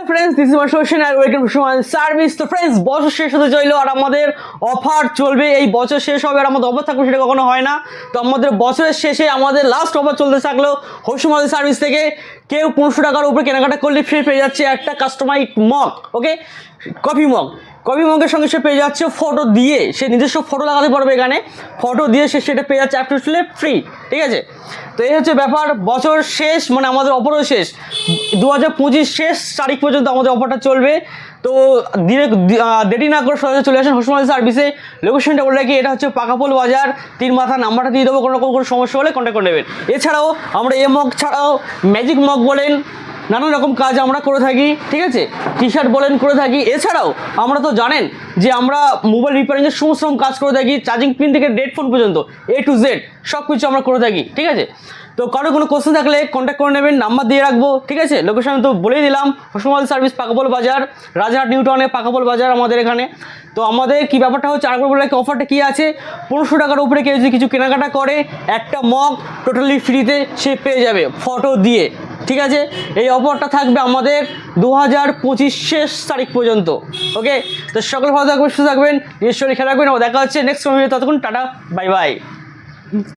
Friends this is my social and welcome to my service. তো friends বছর শেষ হতে চললো আর আমাদের অফার চলবে। এই বছর শেষ হবে আর আমাদের অফার থাকবে সেটা কখনো হয় না। তো আমাদের বছরের শেষে আমাদের লাস্ট অফার চলতে থাকলো হোসুমাদি সার্ভিস থেকে। কেউ 500 টাকার উপরে কেনাকাটা করলে ফ্রি পেয়ে যাচ্ছে একটা কাস্টমাইজড মগ, ওকে, কফি মগের সঙ্গে সে পেয়ে যাচ্ছে ফটো দিয়ে, সে নিজস্ব ফটো লাগাতে পারবে এখানে, ফটো দিয়ে সে সেটা পেয়ে যাচ্ছে অ্যাপটুলে ফ্রি, ঠিক আছে। তো এই হচ্ছে ব্যাপার, বছর শেষ মানে আমাদের অফারও শেষ, 2025 শেষ তারিখ পর্যন্ত আমাদের অফারটা চলবে। তো দেরি না করে সরাসরি চলে আসেন হোসুমাদি সার্ভিসে। লোকেশনটা বলে রাখি, এটা হচ্ছে পাকাপোল বাজার, 3 মাথা, নাম্বারটা দিয়ে দেবো, কোনো সমস্যা হলে কন্ট্যাক্ট করে নেবেন। এছাড়াও আমরা এই মগ ছাড়াও ম্যাজিক মগ বলেন নানান রকম কাজ আমরা করে থাকি, ঠিক আছে, টি শার্ট বলেন করে থাকি। এছাড়াও আমরা তো জানেন যে আমরা মোবাইল রিপেয়ারিংয়ের সমস্ত রকম কাজ করে থাকি, চার্জিং পিন থেকে ডেড ফোন পর্যন্ত A to Z সব কিছু আমরা করে থাকি, ঠিক আছে। তো কারো কোনো কোশ্চেন থাকলে কন্ট্যাক্ট করে নেবেন, নাম্বার দিয়ে রাখবো, ঠিক আছে। লোকেশন তো বলেই দিলাম, হোসুমাদি সার্ভিস পাকাপোল বাজার, রাজারহাট নিউ টাউনে পাকাপোল বাজার আমাদের এখানে। তো আমাদের কি ব্যাপারটা হচ্ছে আরেকবার বলে রাখি, অফারটা কী আছে, 500 টাকার উপরে কেউ যদি কিছু কেনাকাটা করে একটা মগ টোটালি ফ্রিতে সে পেয়ে যাবে ফটো দিয়ে, ঠিক আছে। এই অফারটা থাকবে আমাদের 2025 শেষ তারিখ পর্যন্ত, ওকে। তো সকলে ভালো থাকবেন, সুস্থ থাকবেন, নিজের শরীর খেয়াল রাখবেন। দেখা হচ্ছে নেক্সট ভিডিও, ততক্ষণ টাটা, বাই বাই।